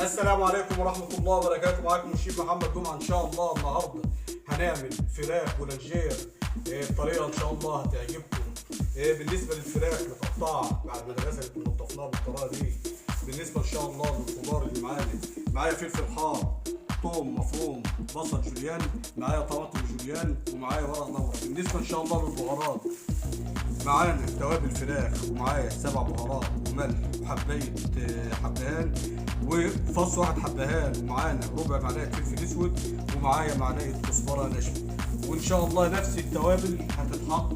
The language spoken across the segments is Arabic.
السلام عليكم ورحمة الله وبركاته. معاكم الشيف محمد جمعة. إن شاء الله النهاردة هنعمل فراخ بولانجير بطريقة إن شاء الله هتعجبكم. بالنسبة للفراخ متقطعة بعد ما اتغسلت ونضفناها بالطريقة دي. بالنسبة إن شاء الله للخضار اللي معايا فلفل حار، ثوم مفروم، بصل جوليان، معايا طماطم جوليان، ومعايا ورق لورا. بالنسبة إن شاء الله للبهارات معانا توابل فراخ، ومعايا 7 بهارات وملح وحبايه حبهان وفص واحد حبهان، ومعانا ربع معلقه فلفل اسود، ومعايا معلقه كزبره ناشفه. وان شاء الله نفس التوابل هتتحط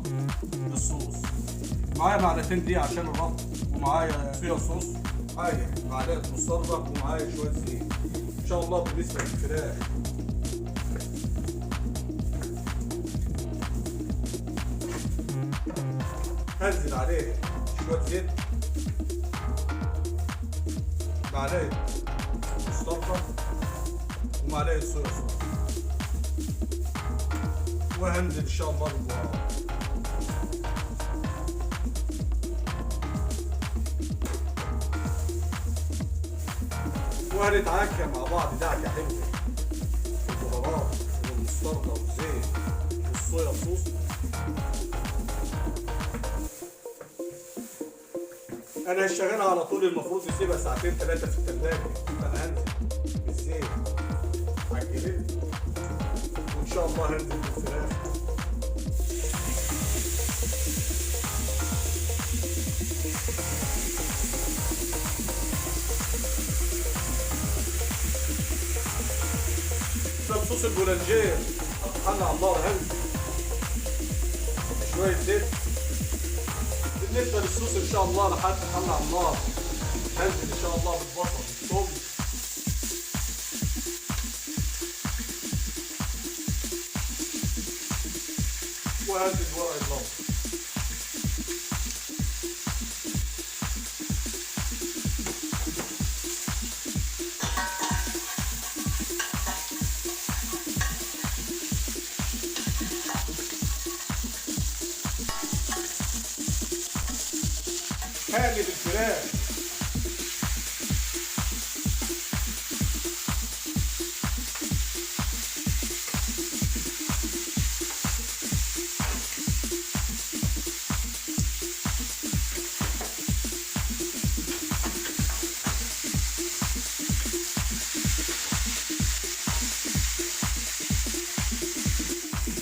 بالصوص. معايا معلقتين دي عشان الربط، ومعايا صويا صوص، معايا معلقه مستردة، ومعايا شويه زيت. ان شاء الله بالنسبه للفراخ هنزل عليه شوية زيت، معلقة مستردة، ومعلقة صويا صوص، وهنزل إن شاء الله بالبهارات. وهنتعكى مع بعض دعكة حلوة البهارات والمستردة والزيت والصويا صوص. انا هشغلها على طول، المفروض يسيبها ساعتين 3 في الثلاجه. انا هنزل بالزيت على الجريل، وان شاء الله هنزل بالفراخ. ده صوص البولانجير هطحنه على النار. هنزل بشويه زيت. بالنسبة للصوص إن شاء الله لحد حلة على النار هنزل إن شاء الله بالبصل والثوم، وهنزل ورق اللورا. هاجي بالفراخ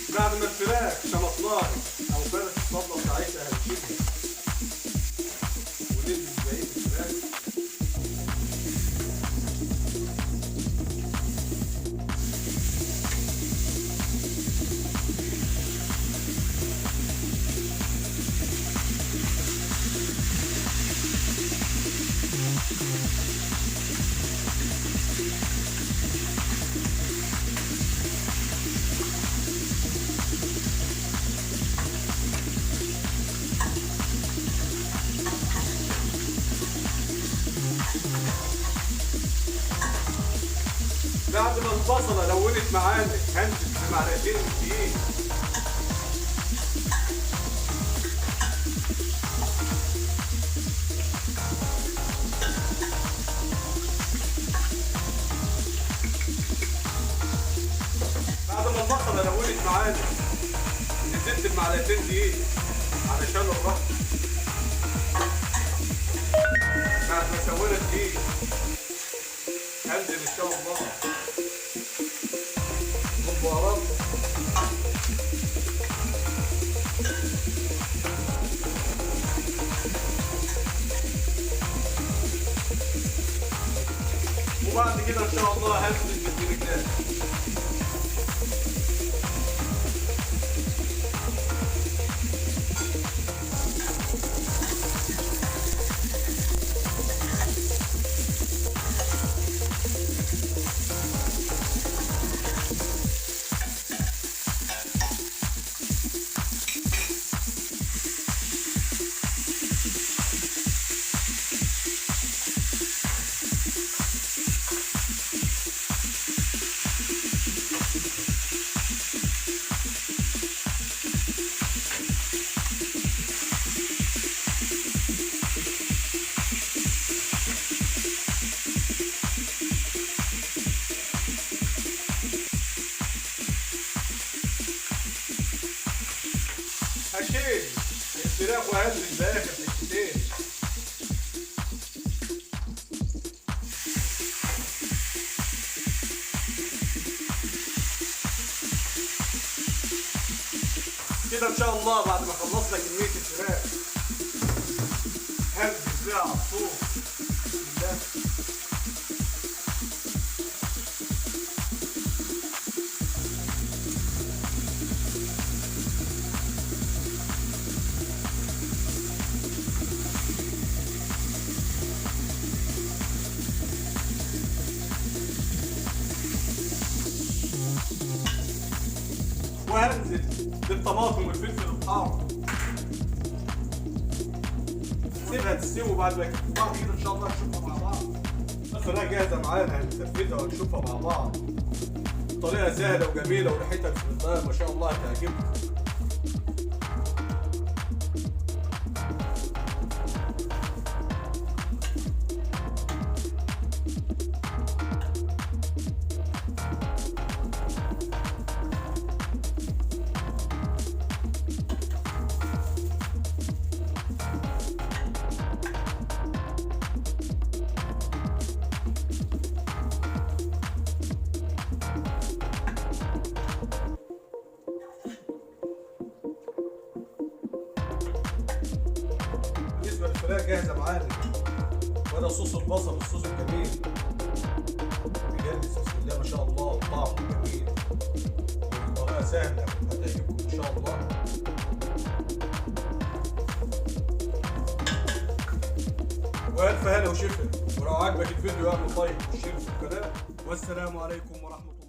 بعد ما الفراخ شمطناها او فرخ الصدمه بتاعتها هنشيلها وننزل بقيه الفراخ. بعد ما البصلة لونت معانا هنزل بمعلقتين دقيق، بعد ما البصلة لونت معانا نزلت بمعلقتين دقيق علشان الربط. بعد ما سوينا الدقيق هنزل ان شاء الله بالبهارات، وبعد كده ان شاء الله هنزل بالفريكات. هشيل الفراخ وهنزل باخر حتتين. كده ان شاء الله بعد ما خلصنا كميه الفراخ هنزل بيها على الصوص. بسم الله. وهنزل بالطماطم والفلفل الحار، سيبها تستوي. بعد ما بعض كده ان شاء الله نشوفها مع بعض. الفراخ جاهزه معانا، هنثبتها ونشوفها مع بعض. طريقه سهله وجميله وريحتها بسم الله ما شاء الله هتعجبكم. بالنسبه للفراخ جاهزه معانا، وده صوص البصل الصوص الجميل بجد بسم الله ما شاء الله طعمه جميل. طريقه سهله هتعجبكم ان شاء الله. والف هلا وشفا، ولو عجبك الفيديو اعمل لايك وشير في القناه، والسلام عليكم ورحمه الله.